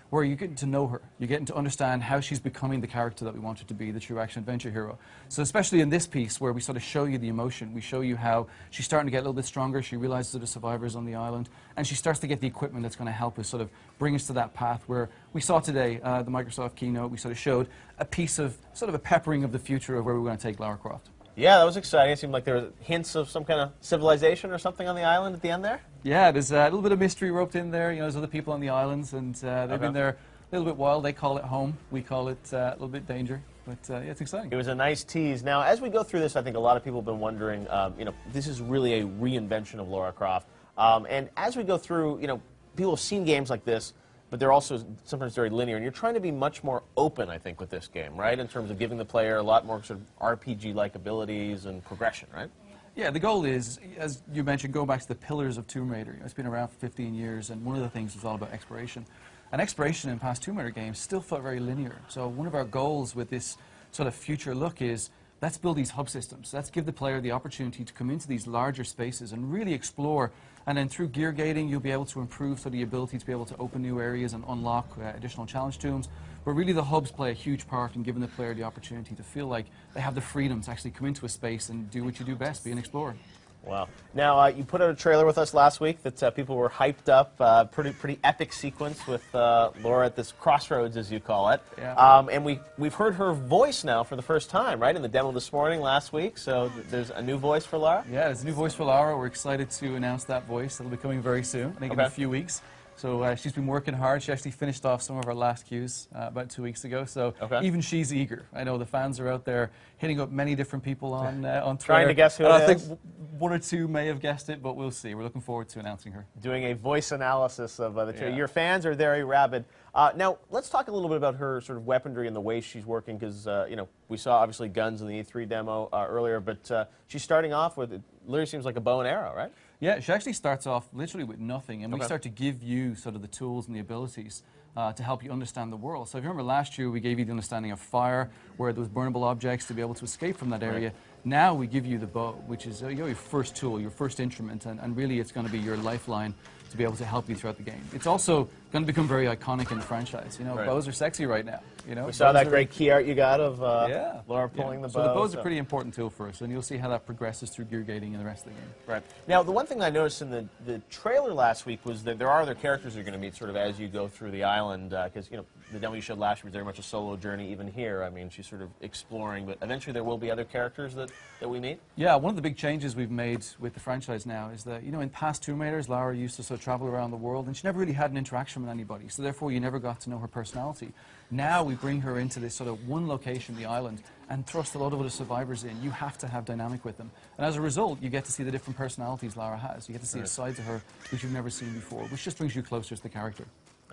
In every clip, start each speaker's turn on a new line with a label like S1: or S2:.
S1: where you're getting to know her. You're getting to understand how she's becoming the character that we want her to be, the true action-adventure hero. So especially in this piece where we sort of show you the emotion, we show you how she's starting to get a little bit stronger, she realizes that the survivors on the island, and she starts to get the equipment that's going to help us sort of bring us to that path where we saw today, the Microsoft keynote, we sort of showed a piece of, sort of a peppering of the future of where we're going to take Larze Croft.
S2: Yeah, that was exciting. It seemed like there were hints of some kind of civilization or something on the island at the end there.
S1: Yeah, there's a little bit of mystery roped in there. You know, there's other people on the islands, and they've been there a little bit wild. They call it home. We call it a little bit danger. But yeah, it's exciting.
S2: It was a nice tease. Now, as we go through this, I think a lot of people have been wondering, you know, this is really a reinvention of Larze Croft. And as we go through, you know, people have seen games like this, but they're also sometimes very linear. And you're trying to be much more open, I think, with this game, right? In terms of giving the player a lot more sort of RPG-like abilities and progression, right?
S1: Yeah, the goal is, as you mentioned, go back to the pillars of Tomb Raider. It's been around for 15 years, and one of the things is all about exploration. And exploration in past Tomb Raider games still felt very linear. So one of our goals with this sort of future look is, let's build these hub systems. Let's give the player the opportunity to come into these larger spaces and really explore. And then through gear gating, you'll be able to improve sort of the ability to be able to open new areas and unlock additional challenge tombs. But really the hubs play a huge part in giving the player the opportunity to feel like they have the freedom to actually come into a space and do what you do best, be an explorer.
S2: Wow. Now, you put out a trailer with us last week that people were hyped up. Pretty epic sequence with Lara at this crossroads, as you call it.
S1: Yeah.
S2: And we've heard her voice now for the first time, right, in the demo this morning, last week. So there's a new voice for Lara?
S1: Yeah, there's a new voice for Lara. We're excited to announce that voice. It'll be coming very soon, I think in a few weeks. So she's been working hard. She actually finished off some of our last cues about 2 weeks ago. So even she's eager. I know the fans are out there hitting up many different people on Twitter.
S2: Trying to guess who it is.
S1: I think one or two may have guessed it, but we'll see. We're looking forward to announcing her.
S2: Doing a voice analysis of the trailer. Your fans are very rabid. Now, let's talk a little bit about her sort of weaponry and the way she's working, because you know, we saw obviously guns in the E3 demo earlier, but she's starting off with, it literally seems like a bow and arrow, right?
S1: Yeah, she actually starts off literally with nothing, and we start to give you sort of the tools and the abilities to help you understand the world. So if you remember last year, we gave you the understanding of fire, where there was burnable objects to be able to escape from that area. Now we give you the bow, which is your first tool, your first instrument, and really it's going to be your lifeline to be able to help you throughout the game. It's also going to become very iconic in the franchise. You know, bows are sexy right now. You know,
S2: we saw that great key art you got of Lara pulling the bow.
S1: So the bow's a pretty important tool for us, and you'll see how that progresses through gear gating and the rest of the game.
S2: Right. Now, the one thing I noticed in the trailer last week was that there are other characters you're going to meet sort of as you go through the island, because, you know, the demo you showed last year was very much a solo journey. Even here, I mean, she's sort of exploring, but eventually there will be other characters that we meet?
S1: Yeah, one of the big changes we've made with the franchise now is that, you know, in past Tomb Raiders, Lara used to sort of travel around the world, and she never really had an interaction with anybody, so therefore you never got to know her personality. Now we bring her into this sort of one location, the island, and thrust a lot of other survivors in. You have to have dynamic with them. And as a result, you get to see the different personalities Lara has. You get to see a side to her which you've never seen before, which just brings you closer to the character.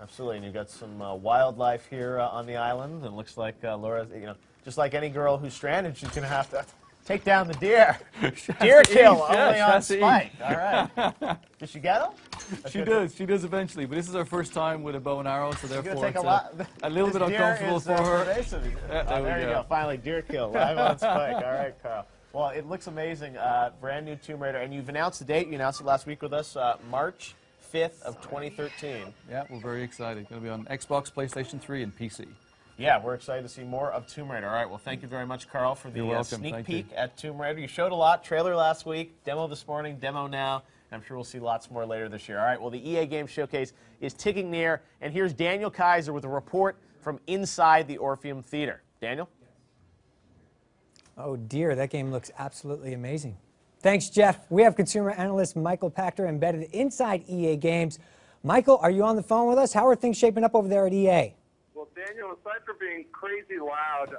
S2: Absolutely, and you've got some wildlife here on the island, and it looks like Laura, you know, just like any girl who's stranded, she's going to have to take down the deer. Deer kill, only on Spike. All right. Does she get them?
S1: She does eventually, but this is her first time with a bow and arrow, so therefore
S2: take
S1: it's a little bit uncomfortable for her.
S2: There you go, finally, deer kill, live on Spike. All right, Carl. Well, it looks amazing. Brand new Tomb Raider, and you've announced the date. You announced it last week with us, March 5th of 2013.
S1: Yeah, we're very excited. It's going to be on Xbox, PlayStation 3, and PC.
S2: Yeah, we're excited to see more of Tomb Raider. All right, well, thank you very much, Carl, for the sneak peek at Tomb Raider. You showed a lot. Trailer last week, demo this morning, demo now, and I'm sure we'll see lots more later this year. All right, well, the EA Games Showcase is ticking near, and here's Daniel Kaiser with a report from inside the Orpheum Theater. Daniel?
S3: Oh, dear, that game looks absolutely amazing. Thanks, Jeff. We have consumer analyst Michael Pachter embedded inside EA Games. Michael, are you on the phone with us? How are things shaping up over there at EA?
S4: Well, Daniel, aside from being crazy loud,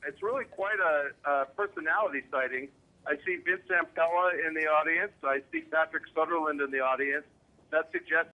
S4: it's really quite a personality sighting. I see Vince Zampella in the audience. I see Patrick Sutherland in the audience. That suggests